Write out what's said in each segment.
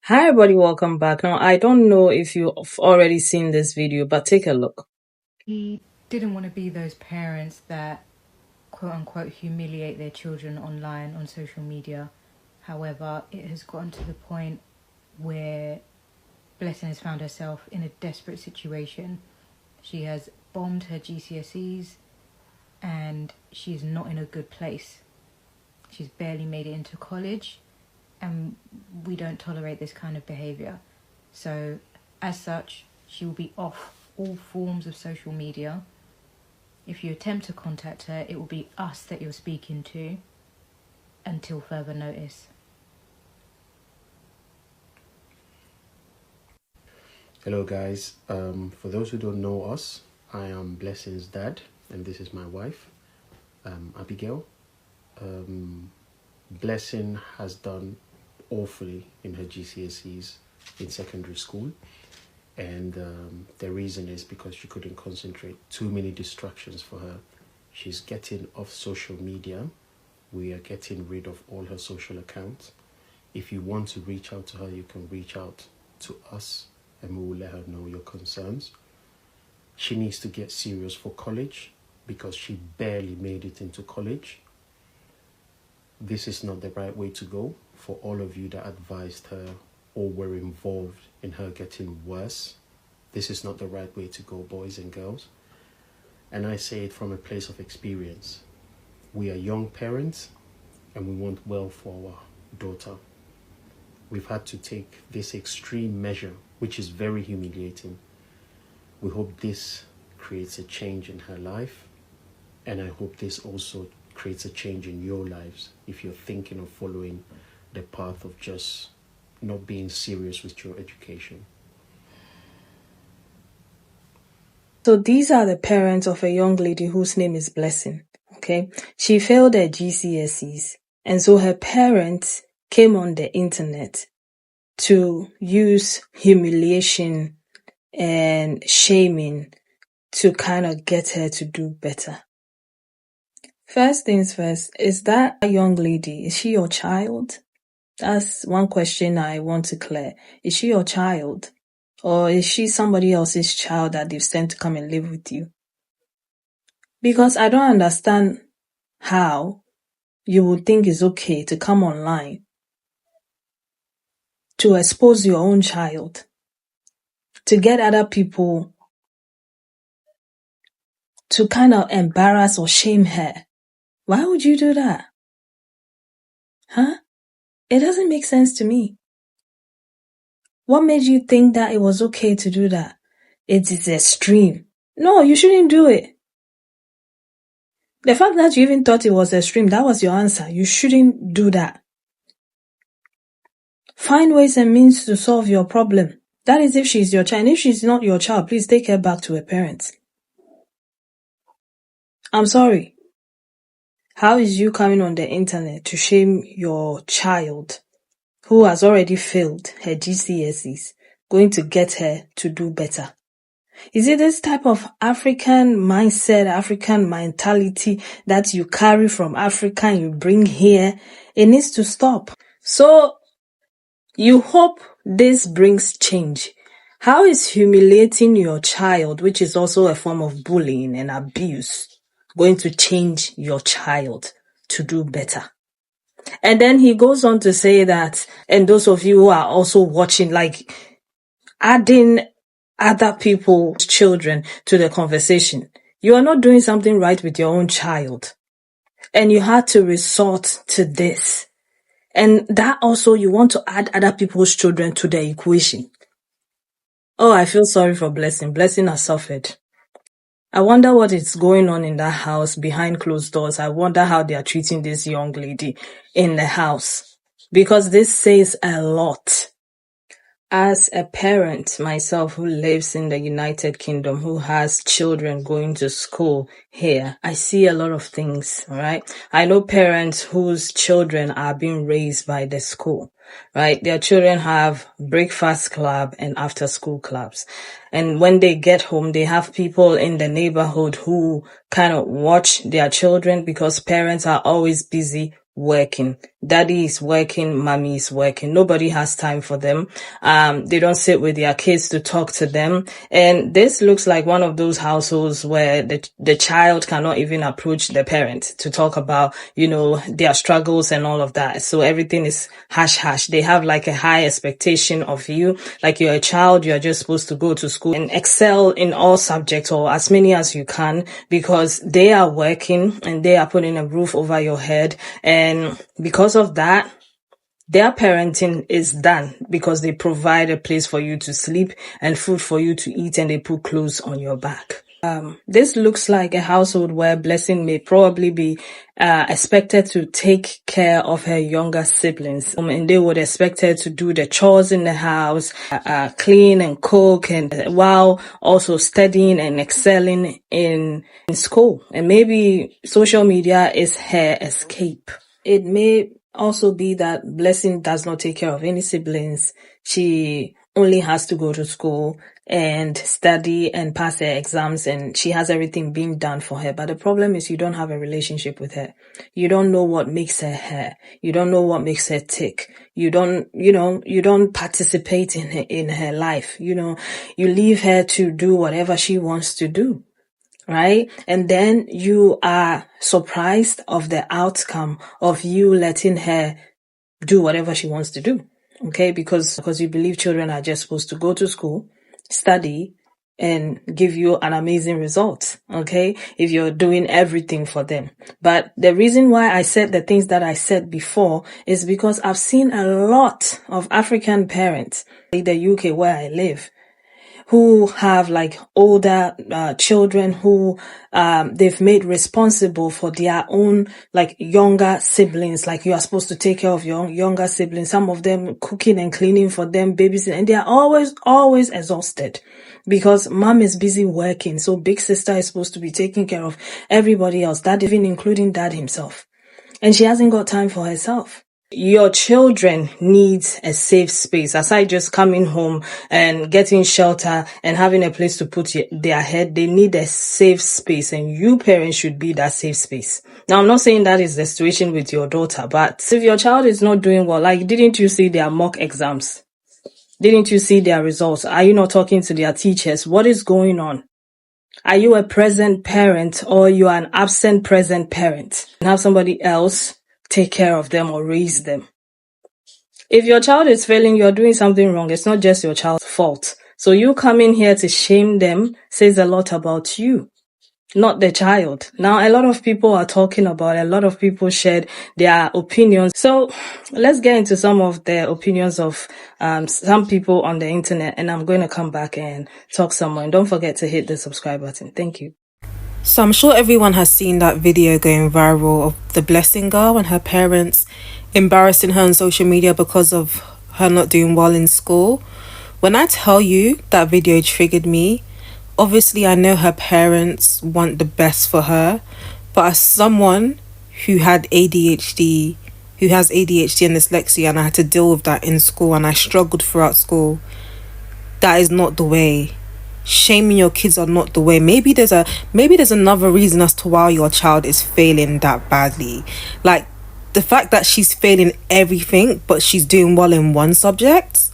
Hi everybody, welcome back. Now, I don't know if you've already seen this video, but take a look. He didn't want to be those parents that quote unquote humiliate their children online on social media. However, it has gotten to the point where Blessing has found herself in a desperate situation. She has bombed her GCSEs and she's not in a good place. She's barely made it into college, and we don't tolerate this kind of behaviour. So, as such, she will be off all forms of social media. If you attempt to contact her, it will be us that you're speaking to until further notice. Hello, guys. For those who don't know us, I am Blessing's dad, and this is my wife, Abigail. Blessing has done awfully in her GCSEs in secondary school, and the reason is because she couldn't concentrate. Too many distractions for her. She's getting off social media. We are getting rid of all her social accounts. If you want to reach out to her, you can reach out to us and we will let her know your concerns. She needs to get serious for college because she barely made it into college. This is not the right way to go. For all of you that advised her or were involved in her getting worse, this is not the right way to go, boys and girls. And I say it from a place of experience. We are young parents and we want well for our daughter. We've had to take this extreme measure, which is very humiliating. We hope this creates a change in her life, and I hope this also creates a change in your lives if you're thinking of following the path of just not being serious with your education. So these are the parents of a young lady whose name is Blessing. Okay, she failed her GCSEs, and so her parents came on the internet to use humiliation and shaming to kind of get her to do better. First things first, is that young lady, is she your child? That's one question I want to clear. Is she your child? Or is she somebody else's child that they've sent to come and live with you? Because I don't understand how you would think it's okay to come online to expose your own child, to get other people to kind of embarrass or shame her. Why would you do that? Huh? It doesn't make sense to me. What made you think that it was okay to do that? It is extreme. No, you shouldn't do it. The fact that you even thought it was extreme, that was your answer. You shouldn't do that. Find ways and means to solve your problem. That is if she's your child. And if she's not your child, please take her back to her parents. I'm sorry. How is you coming on the internet to shame your child who has already failed her GCSEs going to get her to do better? Is it this type of African mindset, African mentality that you carry from Africa and you bring here? It needs to stop. So, you hope this brings change. How is humiliating your child, which is also a form of bullying and abuse, going to change your child to do better? And then he goes on to say that, and those of you who are also watching, like adding other people's children to the conversation. You are not doing something right with your own child. And you had to resort to this. And that also, you want to add other people's children to the equation. Oh, I feel sorry for Blessing. Blessing has suffered. I wonder what is going on in that house behind closed doors. I wonder how they are treating this young lady in the house. Because this says a lot. As a parent myself who lives in the United Kingdom, who has children going to school here, I see a lot of things, right? I know parents whose children are being raised by the school, right? Their children have breakfast club and after school clubs. And when they get home, they have people in the neighborhood who kind of watch their children because parents are always busy working. Daddy is working, mommy is working. Nobody has time for them. They don't sit with their kids to talk to them. And this looks like one of those households where the child cannot even approach the parent to talk about, their struggles and all of that. So everything is hush hush. They have like a high expectation of you. Like you're a child, you're just supposed to go to school and excel in all subjects or as many as you can, because they are working and they are putting a roof over your head. And because of that, their parenting is done because they provide a place for you to sleep and food for you to eat, and they put clothes on your back. This looks like a household where Blessing may probably be expected to take care of her younger siblings, and they would expect her to do the chores in the house, clean and cook, and while also studying and excelling in school. And maybe social media is her escape. It may also be that Blessing does not take care of any siblings. She only has to go to school and study and pass her exams, and she has everything being done for her. But the problem is you don't have a relationship with her. You don't know what makes her. You don't know what makes her tick. You don't participate in her life. You leave her to do whatever she wants to do. Right? And then you are surprised of the outcome of you letting her do whatever she wants to do. Okay? Because you believe children are just supposed to go to school, study, and give you an amazing result. Okay? If you're doing everything for them. But the reason why I said the things that I said before is because I've seen a lot of African parents in the UK where I live, who have like older children who they've made responsible for their own like younger siblings. Like you are supposed to take care of your younger siblings. Some of them cooking and cleaning for them, babysitting, and they are always exhausted because mom is busy working. So big sister is supposed to be taking care of everybody else, that even including dad himself. And she hasn't got time for herself. Your children need a safe space. Aside just coming home and getting shelter and having a place to put their head, they need a safe space, and you parents should be that safe space. Now, I'm not saying that is the situation with your daughter, but if your child is not doing well, like, didn't you see their mock exams? Didn't you see their results? Are you not talking to their teachers? What is going on? Are you a present parent or you are an absent present parent and have somebody else take care of them or raise them? If your child is failing, you're doing something wrong. It's not just your child's fault. So you coming here to shame them says a lot about you, not the child. Now, a lot of people are talking about it. A lot of people shared their opinions. So let's get into some of the opinions of some people on the internet, and I'm going to come back and talk some more. And don't forget to hit the subscribe button. Thank you. So I'm sure everyone has seen that video going viral of the Blessing girl and her parents embarrassing her on social media because of her not doing well in school. When I tell you that video triggered me, obviously I know her parents want the best for her, but as someone who has ADHD and dyslexia, and I had to deal with that in school and I struggled throughout school, that is not the way. Shaming your kids are not the way. Maybe there's another reason as to why your child is failing that badly. Like the fact that she's failing everything but she's doing well in one subject.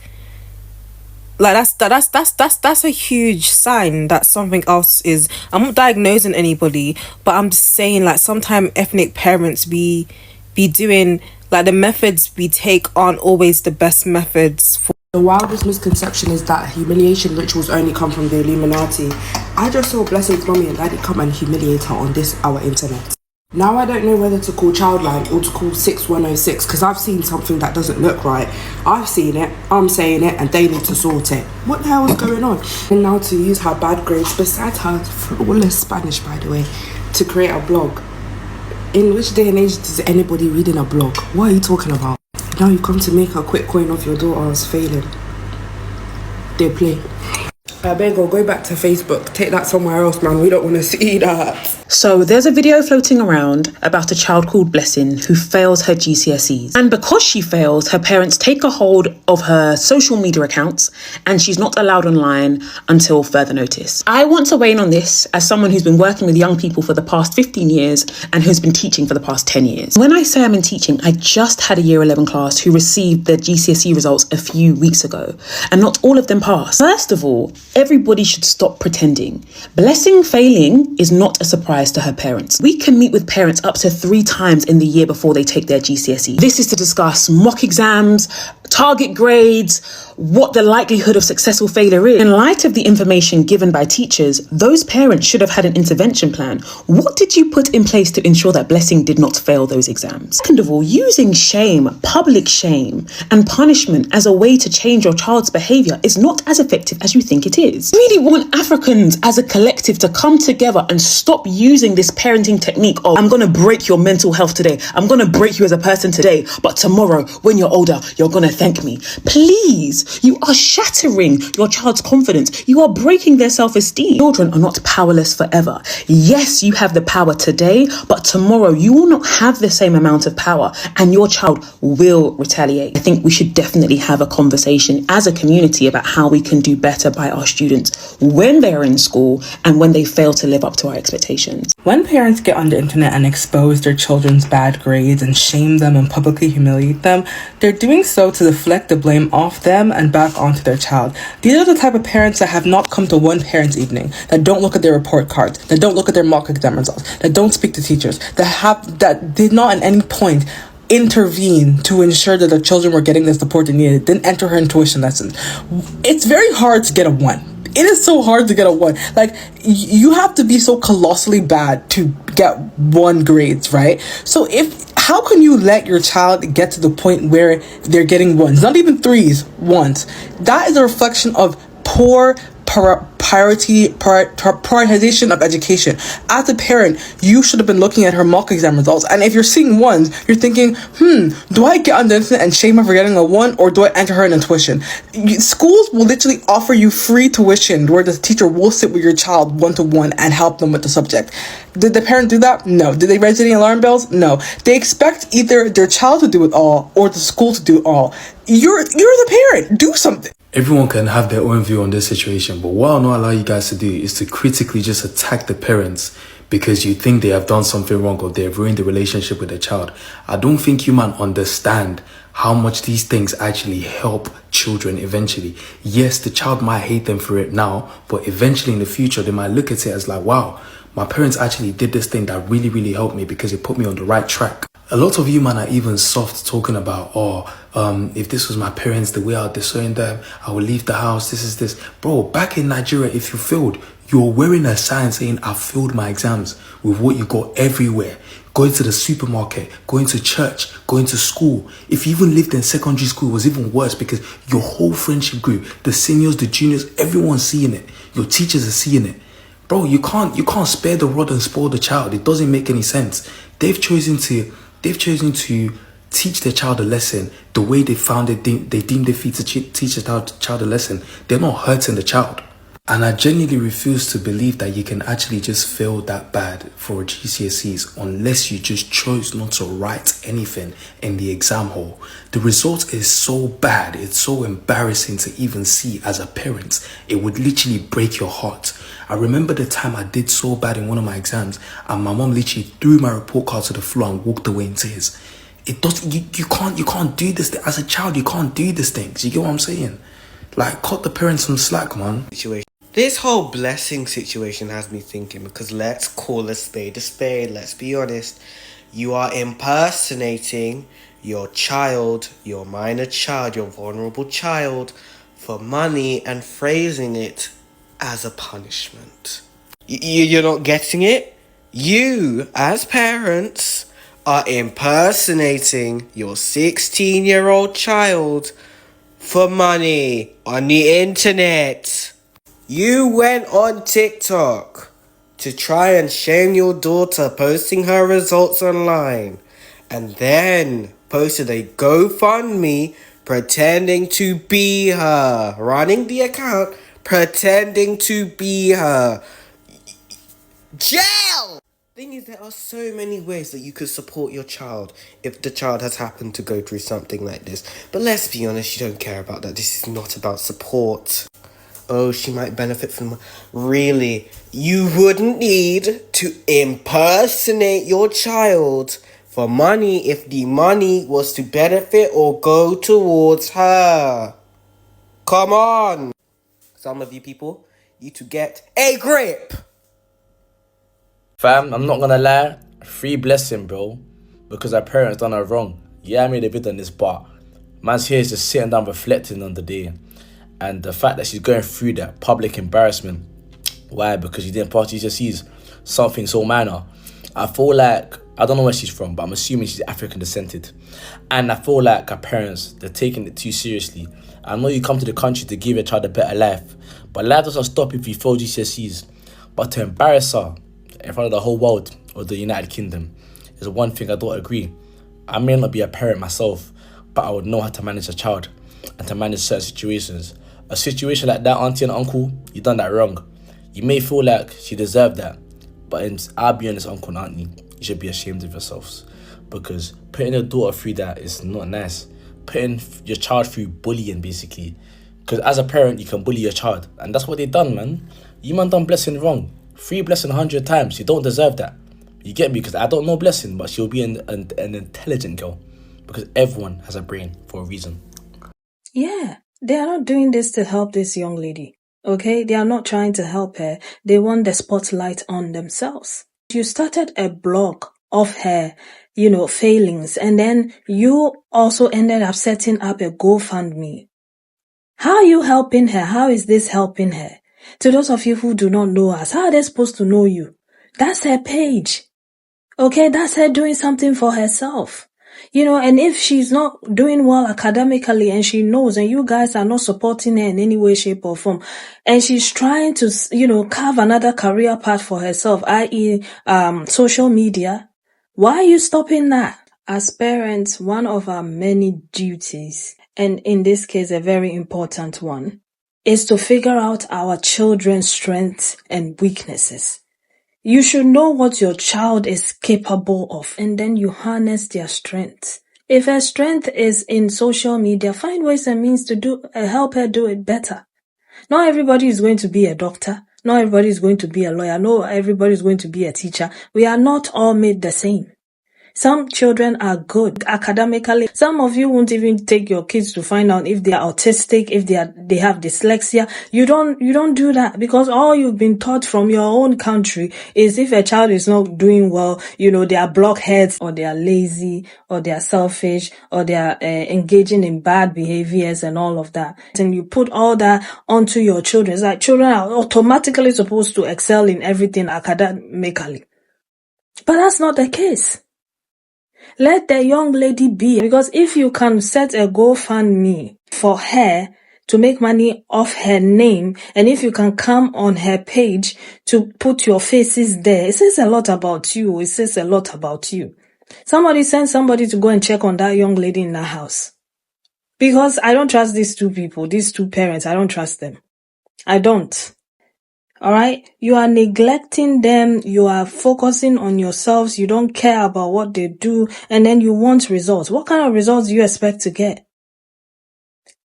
Like that's a huge sign that something else is. I'm not diagnosing anybody, but I'm just saying, like, sometimes ethnic parents be doing, like, the methods we take aren't always the best methods for. The wildest misconception is that humiliation rituals only come from the Illuminati. I just saw Blessing's mommy and daddy come and humiliate her on our internet. Now I don't know whether to call Childline or to call 6106 because I've seen something that doesn't look right. I've seen it, I'm saying it, and they need to sort it. What the hell is going on? And now to use her bad grades, besides her flawless Spanish, by the way, to create a blog. In which day and age is anybody reading a blog? What are you talking about? Now you come to make a quick coin off your daughter's failing. They play. Bagel, go back to Facebook. Take that somewhere else, man. We don't want to see that. So there's a video floating around about a child called Blessing who fails her GCSEs. And because she fails, her parents take a hold of her social media accounts and she's not allowed online until further notice. I want to weigh in on this as someone who's been working with young people for the past 15 years and who's been teaching for the past 10 years. When I say I'm in teaching, I just had a year 11 class who received their GCSE results a few weeks ago, and not all of them passed. First of all, everybody should stop pretending. Blessing failing is not a surprise to her parents. We can meet with parents up to 3 times in the year before they take their GCSE. This is to discuss mock exams, target grades, what the likelihood of successful failure is. In light of the information given by teachers, those parents should have had an intervention plan. What did you put in place to ensure that Blessing did not fail those exams? Second of all, using shame, public shame, and punishment as a way to change your child's behaviour is not as effective as you think it is. We really want Africans as a collective to come together and stop using this parenting technique of, I'm going to break your mental health today, I'm going to break you as a person today, but tomorrow, when you're older, you're going to thank me. Please, you are shattering your child's confidence. You are breaking their self-esteem. Children are not powerless forever. Yes, you have the power today, but tomorrow you will not have the same amount of power and your child will retaliate. I think we should definitely have a conversation as a community about how we can do better by our students when they're in school and when they fail to live up to our expectations. When parents get on the internet and expose their children's bad grades and shame them and publicly humiliate them, they're doing so to deflect the blame off them and back onto their child. These are the type of parents that have not come to one parent's evening, that don't look at their report cards, that don't look at their mock exam results, that don't speak to teachers, that did not at any point intervene to ensure that the children were getting the support they needed, didn't enter her in tuition lessons. It's very hard to get a 1. It is so hard to get a 1. Like, you have to be so colossally bad to get 1 grades, right? So how can you let your child get to the point where they're getting 1s, not even 3s, 1s? That is a reflection of poor prioritization of education. As a parent, you should have been looking at her mock exam results, and if you're seeing 1s, you're thinking, do I get on the internet and shame her for getting a 1, or do I enter her in a tuition? Schools will literally offer you free tuition where the teacher will sit with your child 1-to-1 and help them with the subject. Did the parent do that? No. Did they raise any alarm bells? No. They expect either their child to do it all or the school to do it all. You're the parent. Do something. Everyone can have their own view on this situation, but what I'll not allow you guys to do is to critically just attack the parents because you think they have done something wrong or they have ruined the relationship with the child. I don't think you man understand how much these things actually help children eventually. Yes, the child might hate them for it now, but eventually in the future, they might look at it as like, wow, my parents actually did this thing that really, really helped me because it put me on the right track. A lot of you man are even soft talking about, if this was my parents, the way I'd disown them, I would leave the house, this. Bro, back in Nigeria, if you failed, you're wearing a sign saying, I failed my exams with what you got everywhere. Going to the supermarket, going to church, going to school. If you even lived in secondary school, it was even worse because your whole friendship group, the seniors, the juniors, everyone's seeing it. Your teachers are seeing it. Bro, you can't spare the rod and spoil the child. It doesn't make any sense. They've chosen to teach their child a lesson the way they found it. They deemed it fit to teach the child a lesson. They're not hurting the child. And I genuinely refuse to believe that you can actually just fail that bad for GCSEs unless you just chose not to write anything in the exam hall. The result is so bad, it's so embarrassing to even see as a parent. It would literally break your heart. I remember the time I did so bad in one of my exams and my mom literally threw my report card to the floor and walked away in tears. It does. You can't do this as a child. You can't do these things. You get what I'm saying? Like, cut the parents some slack, man. This whole Blessing situation has me thinking, because let's call a spade a spade. Let's be honest. You are impersonating your child, your minor child, your vulnerable child for money and phrasing it as a punishment. You're not getting it? You, as parents, are impersonating your 16-year-old child for money on the internet. You went on TikTok to try and shame your daughter posting her results online, and then posted a GoFundMe pretending to be her, running the account, pretending to be her. Jail! Thing is, there are so many ways that you could support your child if the child has happened to go through something like this. But let's be honest, you don't care about that. This is not about support. Oh, she might benefit from... Really, you wouldn't need to impersonate your child for money if the money was to benefit or go towards her. Come on! Some of you people need to get a grip. Fam, I'm not gonna lie, free blessing, bro, because our parents done her wrong. Yeah, I made a video on this, but man's here is just sitting down reflecting on the day, and the fact that she's going through that public embarrassment. Why? Because she didn't pass GCSEs, something so minor. I feel like, I don't know where she's from, but I'm assuming she's African descended, and I feel like her parents, they're taking it too seriously. I know you come to the country to give your child a better life, but life doesn't stop if you fail GCSEs. But to embarrass her in front of the whole world or the United Kingdom is one thing I don't agree. I may not be a parent myself, but I would know how to manage a child and to manage certain situations. A situation like that, auntie and uncle, you done that wrong. You may feel like she deserved that, but I'll be honest, uncle and auntie, you should be ashamed of yourselves, because putting your daughter through that is not nice. Putting your child through bullying, basically, because as a parent you can bully your child, and that's what they done, man. You man done Blessing wrong. Free Blessing 100 times. You don't deserve that. You get me? Because I don't know Blessing, but she'll be an intelligent girl, because everyone has a brain for a reason. Yeah, they are not doing this to help this young lady. Okay, they are not trying to help her. They want the spotlight on themselves. You started a blog of her, failings, and then you also ended up setting up a GoFundMe. How are you helping her? How is this helping her? To those of you who do not know us, how are they supposed to know you? That's her page. Okay, that's her doing something for herself. And if she's not doing well academically and she knows, and you guys are not supporting her in any way, shape or form, and she's trying to, carve another career path for herself, i.e., social media, why are you stopping that? As parents, one of our many duties, and in this case, a very important one, is to figure out our children's strengths and weaknesses. You should know what your child is capable of, and then you harness their strengths. If her strength is in social media, find ways and means to help her do it better. Not everybody is going to be a doctor. Not everybody is going to be a lawyer. Not everybody is going to be a teacher. We are not all made the same. Some children are good academically. Some of you won't even take your kids to find out if they are autistic, if they have dyslexia. You don't do that, because all you've been taught from your own country is if a child is not doing well, they are blockheads, or they are lazy, or they are selfish, or they are engaging in bad behaviors and all of that. And you put all that onto your children. It's like children are automatically supposed to excel in everything academically. But that's not the case. Let the young lady be, because if you can set a GoFundMe for her to make money off her name, and if you can come on her page to put your faces there, it says a lot about you. It says a lot about you. Somebody send somebody to go and check on that young lady in that house. Because I don't trust these two people, these two parents. I don't trust them. I don't. Alright, you are neglecting them, you are focusing on yourselves, you don't care about what they do, and then you want results. What kind of results do you expect to get?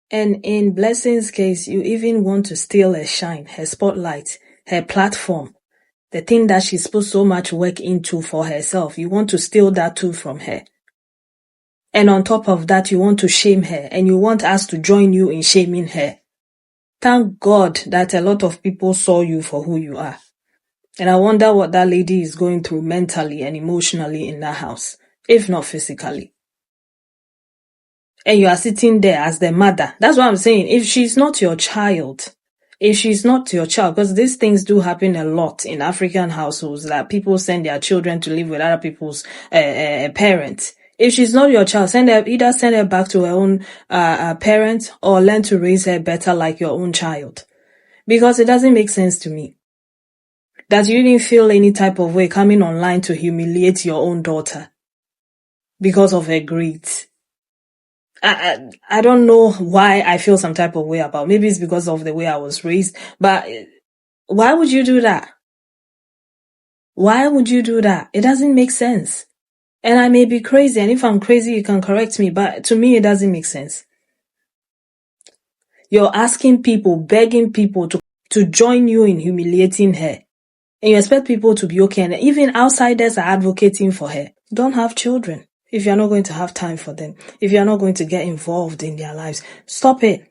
And in Blessing's case, you even want to steal her shine, her spotlight, her platform, the thing that she's put so much work into for herself. You want to steal that too from her. And on top of that, you want to shame her, and you want us to join you in shaming her. Thank God that a lot of people saw you for who you are. And I wonder what that lady is going through mentally and emotionally in that house, if not physically. And you are sitting there as the mother. That's what I'm saying. If she's not your child, because these things do happen a lot in African households, that people send their children to live with other people's parents. If she's not your child, either send her back to her own parents, or learn to raise her better like your own child. Because it doesn't make sense to me that you didn't feel any type of way coming online to humiliate your own daughter because of her grades. I don't know why I feel some type of way about. Maybe it's because of the way I was raised. But why would you do that? Why would you do that? It doesn't make sense. And I may be crazy, and if I'm crazy, you can correct me. But to me, it doesn't make sense. You're asking people, begging people to join you in humiliating her. And you expect people to be okay. And even outsiders are advocating for her. Don't have children if you're not going to have time for them. If you're not going to get involved in their lives. Stop it.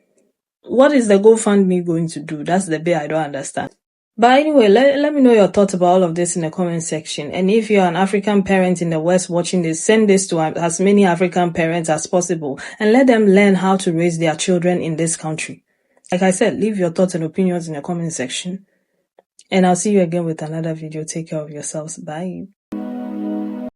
What is the GoFundMe going to do? That's the bit I don't understand. But anyway, let me know your thoughts about all of this in the comment section. And if you're an African parent in the West watching this, send this to as many African parents as possible and let them learn how to raise their children in this country. Like I said, leave your thoughts and opinions in the comment section. And I'll see you again with another video. Take care of yourselves. Bye.